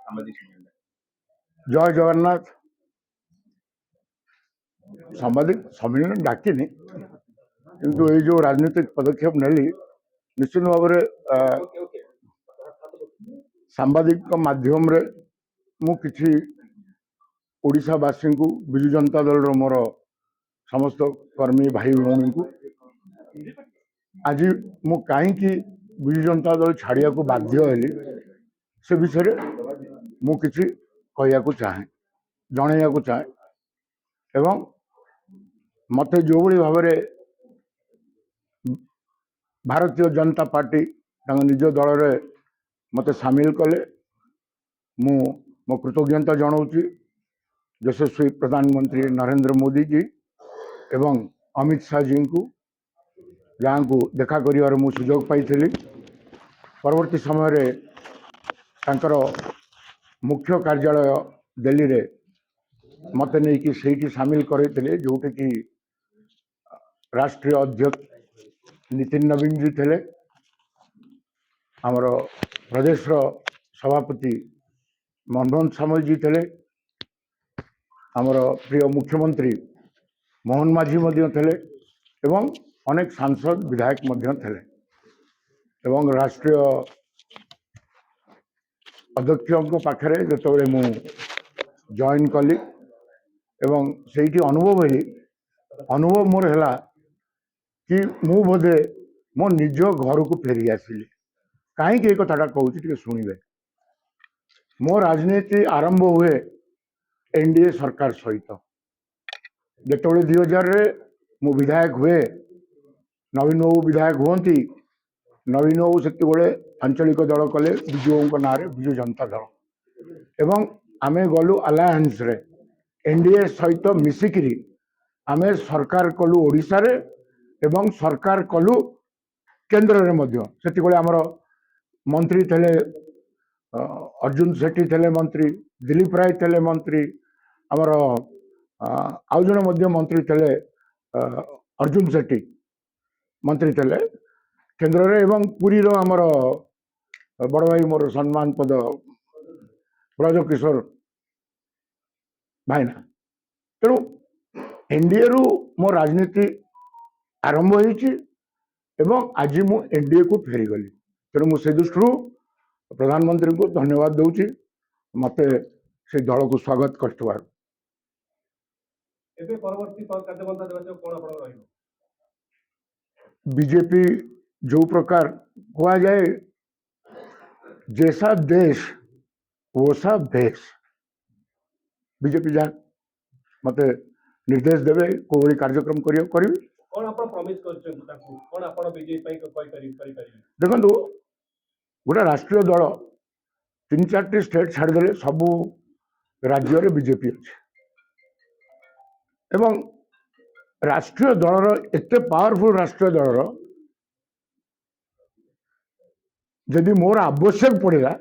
जय जगन्नाथ। साम्बादिक सम्मेलन डाकिनी किंतु ये जो राजनीतिक पदक्षेप नेली निश्चित भाव में सांबादिक माध्यम रे मु किछि ओडिशावासी को विजु जनता दल मोर समस्त कर्मी भाई भौणी को आज मु कहीं विजु जनता दल छाड़िया को बाध्य हेली से विषय मु किछि कहया को चाहे जनइया को चाहे एवं मते जो भली भाव में भारतीय जनता पार्टी निज दल रे मते सामिल कले मु मो कृतज्ञता जनाऊँगी यशस्वी प्रधानमंत्री नरेंद्र मोदी जी एवं अमित शाह जी को जहाँ को देखा कर सुजोग पाई परवर्ती समय रे तांकर मुख्य कार्यालय दिल्ली रे मत नहीं कि सही सामिल करते जोटे कि राष्ट्रीय अध्यक्ष नितिन नवीन जी थे आमर प्रदेश सभापति मनमोहन सामल जी थे आमर प्रिय मुख्यमंत्री मोहन माझी थे एवं अनेक सांसद विधायक थे एवं राष्ट्रीय अध्यक्ष पाखे जो मु जॉइन कली एवं से अनुभव मोर है कि मु बोधे मो निज घर को फेरी आसिली कहीं कथाटा कहूँ शुणवे मो राजनीति आरंभ हुए एनडीए सरकार सहित जिते 2000 मु विधायक हुए नवीन बाबू विधायक हुंती नवीन बाबू से आंचलिक दल कले विजु ना विजु जनता दल एवं आमे गलु अलायंस रे एनडीए सहित मिसिकी आमे सरकार कलु ओडिशा रे एवं सरकार कलु केंद्र रे मध्य से आमर मंत्री थे अर्जुन सेठी थे मंत्री दिलीप राय थे मंत्री आमर आउ जड़े मंत्री थे अर्जुन सेठी मंत्री थे केंद्र रे एवं पुरी रो आमर बड़ भाई मोर सम्मान पद ब्रज किशोर भाईना तेणु एनडीए रु मो राजनीति आरंभ होईची एवं आज मु एनडीए को फेरीगली तेणु मुझे दृष्टि प्रधानमंत्री को धन्यवाद दूची मते से दल को स्वागत कर बीजेपी जो प्रकार कहा जाए जैसा देश वैसा भेष बीजेपी जहाँ मते निर्देश देवे को कार्यक्रम करी देखो गोटे राष्ट्रीय दल 3-4 स्टेट छाड़देले सबू राज्य रे बीजेपी अच्छे एवं राष्ट्रीय दलर एते पावरफुल राष्ट्रीय दलर जदि मोर आवश्यक पड़ा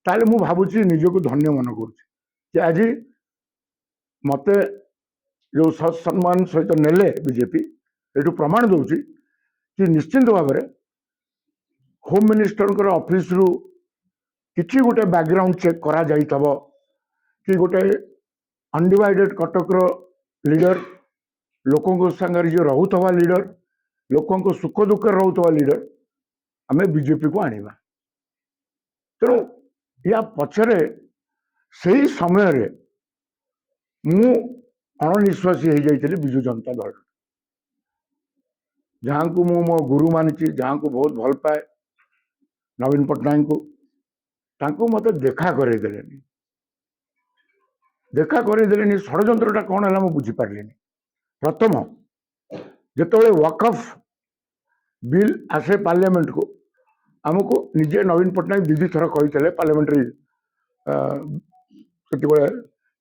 ताले मु भावुची निजको धन्य मन करुच्ची आज मते जो सत्सम्मान सहित नेले बीजेपी एटू प्रमाण दूची कि निश्चिंत भाव में होम मिनिस्टर ऑफिस रु किसी गोटे बैकग्राउंड चेक करा जाइतब कि गोटे अनडिवाइडेड कटक लीडर लोकों संगे जो रोथवा लीडर लोकों सुख दुख रोथवा लीडर आमे बीजेपी को आनिबा तेणु या पछरे सही समय रे मु अणनिश्वासी हो जाइए विजु जनता दल जहाँ को मु मो गुरु मानी जहाँ को बहुत भल पाए नवीन पट्टनायक को तांको मत देखा करदेलेनी देखा करदेलेनी षड्यंत्रटा कौन है मुझे बुझीपारे प्रथम जिते वकफ बिल आसे पार्लियामेंट को आमको निजे नवीन पट्टनायक दीदी थर कही पार्लियामेंट्री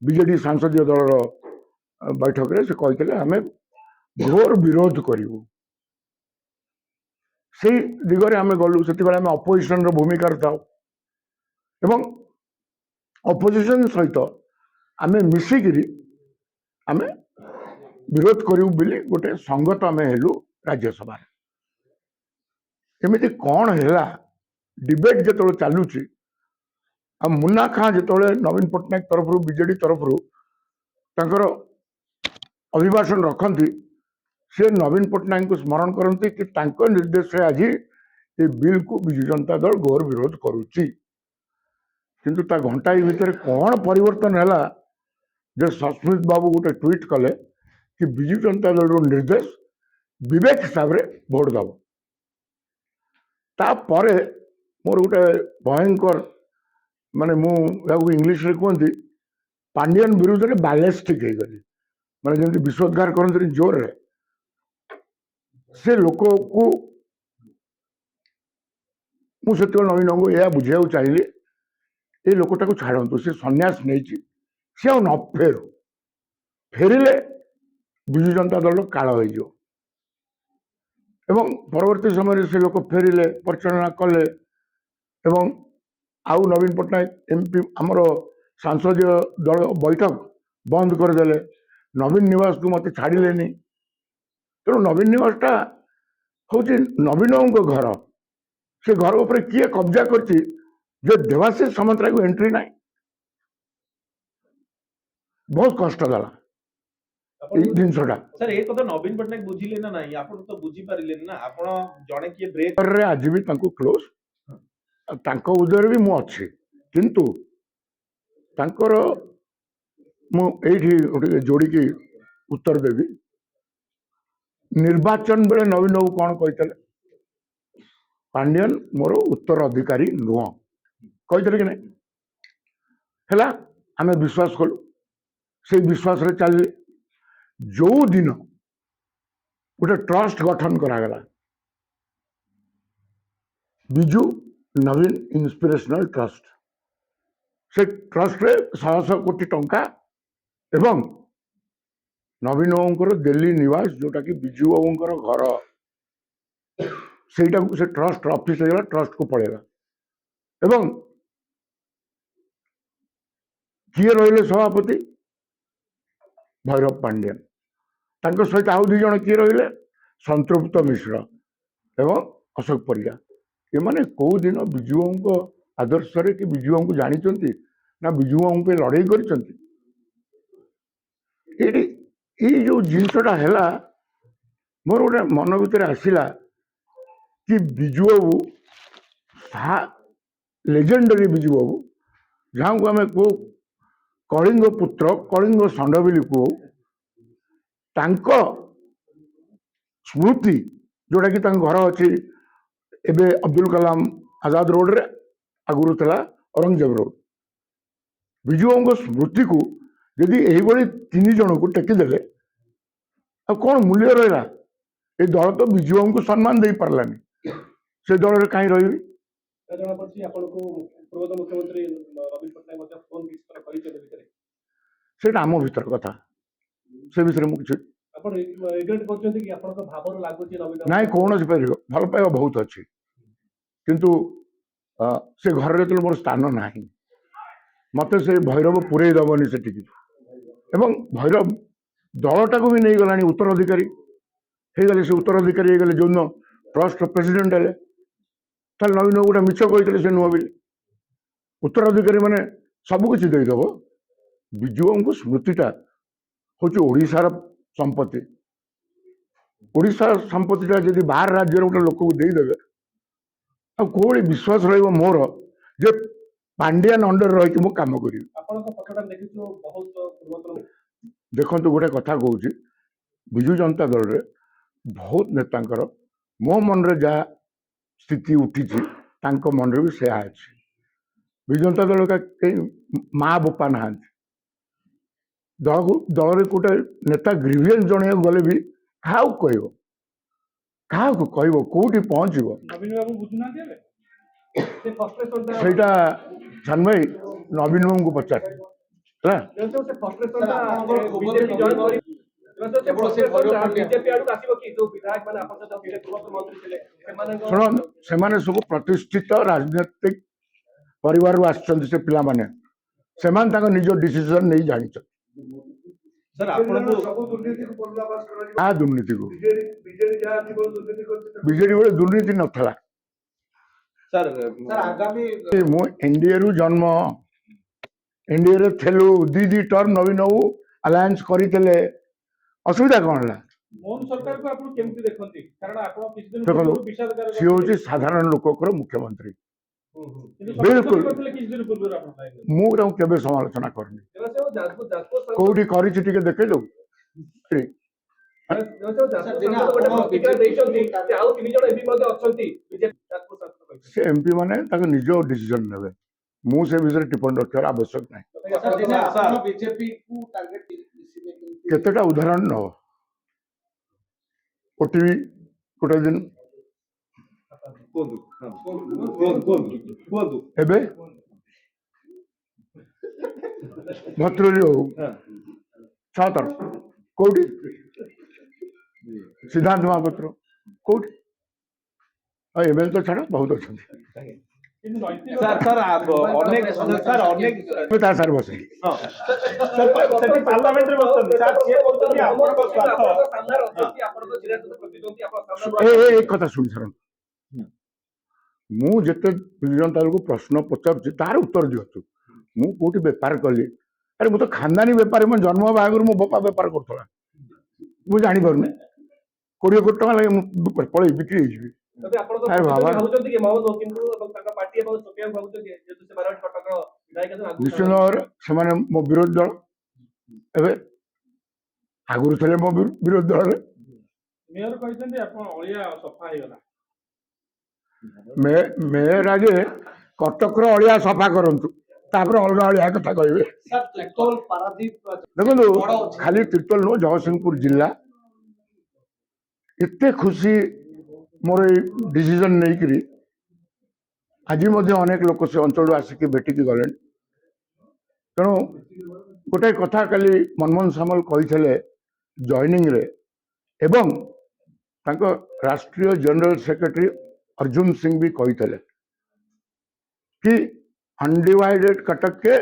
बीजेडी सांसदीय दल बैठक रे से कही आम घोर विरोध करूँ से दिगरे आम गलु से आम अपोजिशन भूमिका था एवं अपोजिशन सहित आम मिसिकी आम विरोध करूँ बोली गोटे संगत आम हेलु राज्यसभा एमती कौन है डिबेट जो चलुची आ मुन्ना खां जो नवीन पट्टनायक तरफ बीजेडी तरफ अभिभाषण रखती से नवीन पट्टनायक को स्मरण करती कि तांको निर्देश रे आज ये बिल को विजु जनता दल घोर विरोध करुच्ची किंतु ता घंटाई भितर कौन परिवर्तन है जो सस्मित बाबू गोटे ट्वीट कले कि विजु जनता दल निर्देश विवेक हिसाब से भोट दब तापर मोर गोटे भयंकर माने मुझे इंग्लीश रे कहती पांडियन विरुद्ध में बालेस्टिक हो गली माने जमी विश्वोद्गार करते जोर रे से लोक को मुझे नवीन को यह बुझा चाहिए ये लोकटा को छाड़ू से सन्यास नहीं सी आ न फेरु फेरिले विजु जनता दल काल हो परवर्ती समय से लोक फेरिले परिचालना कले एवं आउ नवीन पट्टनायक एमपी आमर सांसदीय दल बैठक बंद करदे नवीन निवास को मत छाड़े तेणु नवीन निवासटा हूँ नवीन घर से घर उपर किए कब्जा कर देवाशीष सामंतराय को एंट्री ना बहुत कष्ट देला जिनसटा सर एक कथा नवीन पट्टनायक बुझिले ना नहीं आपण तो बुझी पारिले ना आपण जणे किए ब्रेक रे आज भी तांको क्लोज तांको उदर भी मु अच्छी किंतु तांकर मु एठी गोटे जोड़ी की उत्तर देवी निर्वाचन बेले नवीन बाबू कौन कहते पांडियन मोर उत्तर अधिकारी नुह कहते कि नहीं है आम विश्वास कलु से विश्वास रे चल जो दिन गोटे ट्रस्ट गठन करागला बिजू नवीन इंस्पिरेशनल ट्रस्ट से ट्रस्ट रे 100 कोटी टंका एवं नवीन बाबूंकर दिल्ली निवास जोटा कि बिजू बाबूंकर घर से ट्रस्ट ऑफिस हो ट्रस्ट को पड़ेगा एवं किए रहिले सभापति भैरव पांडियन तांको सहित आउ दुई जन किए रहिले संतृप्त मिश्र एवं अशोक परिया ये माने कौ दिन बिजू बाबू आदर्श रे कि बिजू बाबू जानी ना बिजू बाबू पे लड़ाई कर जो जिनसटा है मोर गोटे मन भर आसला कि बिजू बाबू लेजेंडरी बिजू बाबू जहाँ को आम कौ कलिंग पुत्र कलिंग षंड बोली कौ स्मृति जोटा कि घर अच्छी एबे अब्दुल कलाम आजाद रोड रे आगुरी था औरंगजेब रोड बिजू बाबू स्मृति को यदि यही तीन जन को टेकीदे आ कौन मूल्य रहा ये दल तो बिजू बाबू को सम्मान दे पार्लानी से दल में कहीं रही से आम भर कथा से विषय मुझे ना कौन भल पाइबा बहुत अच्छी किंतु से घर जो मोर स्थान ना मत से भैरव पूरे दबनी से भैरव दलटा को भी नहीं गला उत्तराधिकारी हो गले से उत्तराधिकारी हो गले जो दिन ट्रस्ट प्रेसिडेंट है नवीन गोटे मिछ कहते से नुह बोली उत्तराधिकारी मैंने सबकि देदेव बिजू बाबू स्मृतिटा हूँ ओडार संपत्ति ओडार संपत्तिटा जब बाहर राज्य गोटे लोक को देदेवे कौन विश्वास रोर जे पांडियन अंडर रही कम करी देखो गोटे कथा कहूँ विजु जनता दल रे बहुत नेता मो मन रे जहाँ स्थिति उठी मन रे भी से अच्छी विजु जनता दल का माँ बापा ना दल को दल रे गोटे नेता ग्रीवियंस जन गले भी क्या कह कौटी पहुँचो सेटा सान भाई नवीन बाबू को पचार शुण से सब प्रतिष्ठित राजनीतिक परिवार से पिला माने निज डिसीजन नहीं जानी दुर्नीति को बीजेडी बेले दुर्नीति नथला ସାର୍ ଆଗାମୀ ମୁଁ ଏନଡିଏ ରୁ ଜନ୍ମ ଏନଡିଏ ରେ ଥିଲୁ ଦି ଟର୍ମ ନବୀନ ବାବୁ ଆଲାଏନ୍ସ କରିଥିଲେ ଅସୁବିଧା କଣ ହେଲା ମୋହନ ସରକାରକୁ ଆପଣ କେମିତି ଦେଖନ୍ତି କାରଣ ଆପଣ କିଛି ଦିନ ଦେଖନ୍ତୁ, ପୂର୍ବରୁ ବିଷାଦଗାର ସିଏ ହଉଛି ସାଧାରଣ ଲୋକଙ୍କର ମୁଖ୍ୟମନ୍ତ୍ରୀ। କିନ୍ତୁ ବିଲକୁଲ। ସମାଲୋଚନା କରିଥିଲେ କିଛି ଦିନ ପୂର୍ବରୁ ଆପଣ ପାଇଲେ ମୁଁ ତାଙ୍କୁ କେବେ ସମାଲୋଚନା କରିନି। କୋଉଠି କରିଛି ଟିକେ ଦେଖେଇ ଦଉ ସେ ଏମପି ମାନେ ତାଙ୍କ ନିଜ ଡିସିଜନ ନେବେ। ମୁଁ ସେ ବିଷୟରେ ଟିପ୍ପଣୀ ରଖିବାର ଆବଶ୍ୟକ ନାହିଁ। ବିଜେପି କୁ ଟାର୍ଗେଟ କେତେଟା ଉଦାହରଣ ନବ ଓଟିଭି ଗୋଟେ ଦିନ କୁହନ୍ତୁ ଏବେ ଭତ୍ରୁରୀ ହଉ ଛଅଥର କୋଉଠି ସିଦ୍ଧାନ୍ତ ମହାପାତ୍ର କୋଉଠି ଆଉ ଏବେ ତ ଛାଡ ବହୁତ ଅଛନ୍ତି। କିନ୍ତୁ ନୈତିକ ସାର୍ ଅନେକ ଏବେ ତା ସାର୍ ବସେ ସେଠି ପାର୍ଲାମେଣ୍ଟରେ ବସୁଛନ୍ତି ସାର୍ ସିଏ କହୁଛନ୍ତି ଆପଣଙ୍କ ସ୍ୱାର୍ଥ ଏ କଥା ଶୁଣି ସାରନ୍ତୁ। ମୁଁ ଯେତେ ବିଜୁ ଜନତା ଦଳକୁ ପ୍ରଶ୍ନ ପଚାରୁଛି ତାର ଉତ୍ତର ଦିଅନ୍ତୁ। ମୁଁ କୋଉଠି ବେପାର କଲି? ଆରେ ମୁଁ ତ ଖାନଦାନୀ ବେପାରୀ। ମୋ ଜନ୍ମ ବାହାଘରୁ ମୋ ବାପା ବେପାର କରୁଥିଲା। ମୁଁ ଜାଣିପାରୁନି 20 କୋଟି ଟଙ୍କା ଲାଗେ ମୁଁ ପଳେଇ ବିକ୍ରି ହେଇଯିବି। ଆରେ ବାବା ନିଶ୍ଚିତ ଭାବରେ ସେମାନେ ମୋ ବିରୋଧୀ ଦଳ। ଏବେ ଆଗରୁ ଥିଲେ ମୋ ବିରୋଧୀ ଦଳରେ। ମେୟର କହିଛନ୍ତି ଆପଣ ଅଳିଆ ସଫା ହେଇଗଲା ମେୟର ଆଗେ କଟକର ଅଳିଆ ସଫା କରନ୍ତୁ, ତାପରେ ଅଲଗା ଅଳିଆ କଥା କହିବେ। ଦେଖନ୍ତୁ, ଖାଲି ତିର୍ତ୍ତୋଲ ନୁହଁ, ଜଗତସିଂହପୁର ଜିଲ୍ଲା ଏତେ ଖୁସି ମୋର ଏଇ ଡିସିଜନ ନେଇକିରି। ଆଜି ମଧ୍ୟ ଅନେକ ଲୋକ ସେ ଅଞ୍ଚଳରୁ ଆସିକି ଭେଟିକି ଗଲେଣି। ତେଣୁ ଗୋଟେ କଥା କାଲି ମନମୋହନ ସାମଲ କହିଥିଲେ ଜଏନିଂରେ, ଏବଂ ତାଙ୍କ ରାଷ୍ଟ୍ରୀୟ जनरल सेक्रेटरी अर्जुन सिंह भी कहते कि अनडिवाइडेड कटक के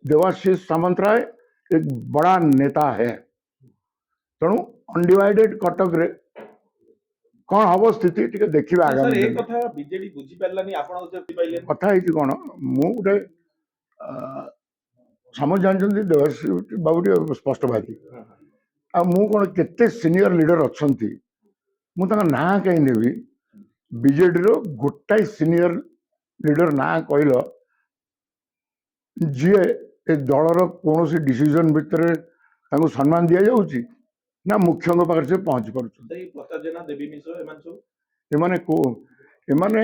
देवाशीष सामंतराय एक बड़ा नेता है। तेणु अनडिवाइडेड कटक रे कौन हम स्थिति टिके देखिबा आगामी दिन। କଥା ବିଜେଡି ବୁଝି ପାରିଲାନି, ଆପଣ ବୁଝିପାରିଲେନି। କଥା ହେଇଛି କଣ, ମୁଁ ଗୋଟେ ସମସ୍ତେ ଜାଣିଛନ୍ତି ଦେବାଶିଷ ବାବୁ ଟିକେ ସ୍ପଷ୍ଟବାଦୀ। ଆଉ ମୁଁ କଣ କେତେ ସିନିୟର ଲିଡର ଅଛନ୍ତି, ମୁଁ ତାଙ୍କ ନାଁ କାହିଁ ନେବି? ବିଜେଡିର ଗୋଟାଏ ସିନିୟର ଲିଡର ନାଁ କହିଲ, ଯିଏ ଏ ଦଳର କୌଣସି ଡିସିଜନ ଭିତରେ ତାଙ୍କୁ ସମ୍ମାନ ଦିଆଯାଉଛି ନା ମୁଖ୍ୟଙ୍କ ପାଖରେ ସେ ପହଞ୍ଚି ପାରୁଛନ୍ତି? ପ୍ରତାପ ଜେନା, ଦେବୀ ମିଶ୍ର, ଏମାନେ ସବୁ ଏମାନେ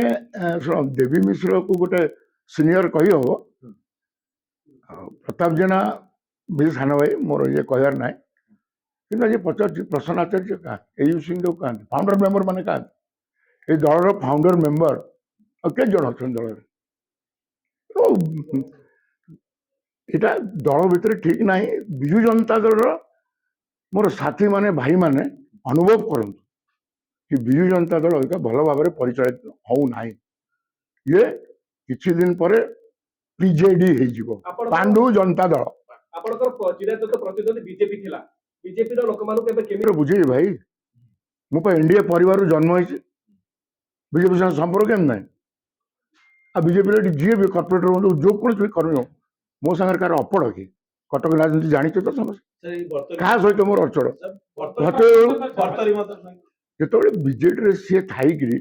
ଶୁଣ, ଦେବୀ ମିଶ୍ରକୁ ଗୋଟେ ସିନିୟର କହିହବ। ଆଉ ପ୍ରତାପ ଜେନା ବି ସାନ ଭାଇ, ମୋର ଇଏ କହିବାର ନାହିଁ। କିନ୍ତୁ ଆଜି ପଚାରୁଛି ପ୍ରସନ୍ନ ଆଚାର୍ଯ୍ୟ କାହା, ଏଇ ସିଂ କାହାନ୍ତି, ଫାଉଣ୍ଡର ମେମ୍ବର ମାନେ କାହାନ୍ତି? এই দଳର ଫାଉଣ୍ଡର ମେମ୍ବର ଆଉ କେତେ ଜଣ ଅଛନ୍ତି ଦଳରେ? এটা ଦଳ ଭିତରେ ଠିକ ନାହିଁ। ବିଜୁ ଜନତା ଦଳର ମୋର ସାଥୀ ମାନେ, ଭାଇ ମାନେ ଅନୁଭବ କରନ୍ତୁ କି ବିଜୁ ଜନତା ଦଳ ଏଇଟା ଭଲ ଭାବରେ ପରିଚାଳିତ ହଉନାହିଁ। ଇଏ କିଛି ଦିନ ପରେ ବିଜେଡି ହେଇଯିବ, ପାଣ୍ଡୁ ଜନତା ଦଳ। ଆପଣଙ୍କର ଚିରାଚରିତ ପ୍ରତିଦ୍ୱନ୍ଦ୍ୱୀ ବିଜେପି ଥିଲା, ବିଜେପିର ଲୋକମାନଙ୍କୁ ଏବେ କେମିତି ବୁଝେଇବି ଭାଇ? ମୁଁ ପା ଏନଡିଏ ପରିବାରରୁ ଜନ୍ମ ହେଇଛି, ବିଜେପି ସାଙ୍ଗେ ସମ୍ପର୍କ କେମିତି ନାହିଁ? ଆଉ ବିଜେପିର ଯିଏ ବି କର୍ପୋରେଟର ହୁଅନ୍ତୁ, ଯୋଉ କୌଣସି ବି କର୍ମୀ ହଉ, ମୋ ସାଙ୍ଗରେ କାହାର ଅପଡ଼ କି? କଟକ ରାଜନୀତି ଜାଣିଛ ତ ସମସ୍ତେ, କାହା ସହିତ ମୋର ଅଚଳ? ଯେତେବେଳେ ବିଜେଡିରେ ସିଏ ଥାଇକିରି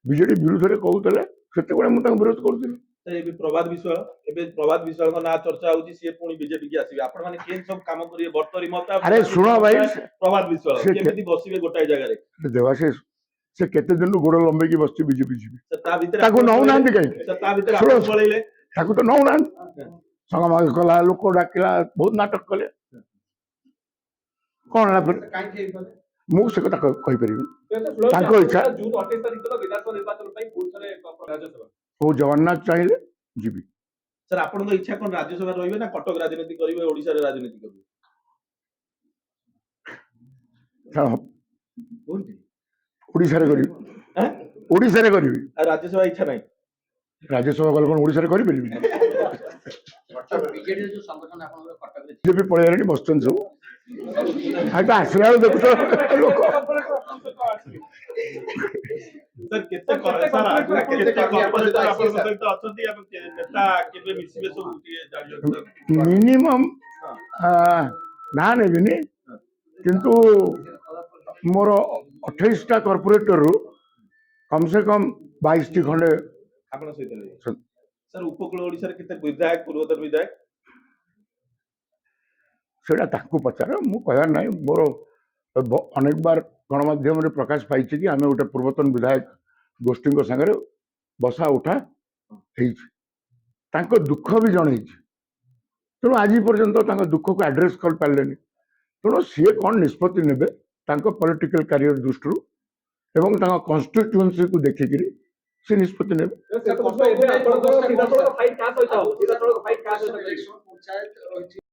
ବିଜେଡି ବିରୁଦ୍ଧରେ କହୁଥିଲେ, ସେତେବେଳେ ମୁଁ ତାଙ୍କୁ ବିରୋଧ କରୁଥିଲି। ପ୍ରଭାତ ବିଶ୍ୱାଳ, ଏବେ ପ୍ରଭାତ ବିଶ୍ୱାଳଙ୍କ ନାଁ ଚର୍ଚ୍ଚା ହଉଛି, ସିଏ ପୁଣି ବିଜେପି କି ଆସିବେ। ଆପଣ ମାନେ କେମିତି ସବୁ କାମ କରିବେ? ବର୍ତ୍ତରୀ ମତ, ଆରେ ଶୁଣ ଭାଇ, ପ୍ରଭାତ ବିଶ୍ୱାଳ କେମିତି ବସିବେ ଗୋଟାଏ ଜାଗାରେ? ଦେବାଶିଷ ସେ କେତେ ଦିନରୁ ଗୋଡ ଲମ୍ବେଇକି ବସିଛି ବିଜେପି ଯିବି, ତା ଭିତରେ ତାକୁ ନଉନାହାନ୍ତି କାହିଁକି? ତା ଭିତରେ ଆପଣ ପଳେଇଲେ, ତାକୁ ତ ନଉନାହାନ୍ତି। ସଂଗମାଗ କଲା, ଲୋକ ଡାକିଲା, ବହୁତ ନାଟକ କଲେ। କଣ ହେଲା ପରେ? ମୁଁ ସେ କଥା କହିପାରିବି, ତାଙ୍କ ଇଚ୍ଛା। କୋଉ ଜଗନ୍ନାଥ ଚାହିଁଲେ ଯିବି। ସାର୍ ଆପଣଙ୍କ ଇଚ୍ଛା କଣ, ରାଜ୍ୟସଭା ରହିବେ ନା କଟକ ରାଜନୀତି କରିବେ, ଓଡିଶାରେ ରାଜନୀତି କରିବେ? ଓଡିଶାରେ କରିବି, ଓଡିଶାରେ କରିବି। ଆଉ ରାଜ୍ୟସଭା ଇଚ୍ଛା ନାହିଁ? ରାଜ୍ୟସଭା ଗଲେ କଣ ଓଡିଶାରେ କରିପାରିବି? ବିଜେପି ପଳେଇ ଗଲେଣି, ବସୁଛନ୍ତି ସବୁ। ଆଗ ଆସିଲା ବେଳକୁ ଦେଖୁଛ ଲୋକ ସାର୍ କେତେ ସାର୍ ଆଗରୁ କେତେ କର୍ପୋରେଟର ଆପଣଙ୍କ ସହିତ ଅଛନ୍ତି ଏବଂ ନେତା କେବେ ମିଶିବେ ସବୁ ଟିକେ ଜାଣିବାକୁ ମିନିମମ୍ ନା ନେବିନି କିନ୍ତୁ ମୋର 28ଟା କର୍ପୋରେଟରରୁ କମ୍ ସେ କମ୍ 22ଟି ଖଣ୍ଡେ ଆପଣଙ୍କ ସହିତ ସାର୍ ଉପକୂଳ ଓଡିଶାରେ କେତେ ବିଧାୟକ ପୂର୍ବତନ ବିଧାୟକ ସେଇଟା ତାଙ୍କୁ ପଚାର ମୁଁ କହିବାର ନାହିଁ ମୋର ଅନେକ ବାର ଗଣମାଧ୍ୟମରେ ପ୍ରକାଶ ପାଇଛି କି ଆମେ ଗୋଟେ ପୂର୍ବତନ ବିଧାୟକ ଗୋଷ୍ଠୀଙ୍କ ସାଙ୍ଗରେ ବସା ଉଠା ହେଇଛି ତାଙ୍କ ଦୁଃଖ ବି ଜଣେଇଛି ତେଣୁ ଆଜି ପର୍ଯ୍ୟନ୍ତ ତାଙ୍କ ଦୁଃଖକୁ ଆଡ୍ରେସ୍ କରିପାରିଲେନି ତେଣୁ ସିଏ କ'ଣ ନିଷ୍ପତ୍ତି ନେବେ ତାଙ୍କ ପଲିଟିକାଲ କ୍ୟାରିୟର ଦୃଷ୍ଟିରୁ ଏବଂ ତାଙ୍କ କନଷ୍ଟିଟ୍ୟୁଏନ୍ସିକୁ ଦେଖିକିରି ସେ ନିଷ୍ପତ୍ତି ନେବେ ଏବେ ଆପଣଙ୍କର ସିଧାସଳଖ ଫାଇଟ୍ କାହା ସହିତ ହବ ସିଧାସଳଖ ଫାଇଟ୍ କାହା ସହିତ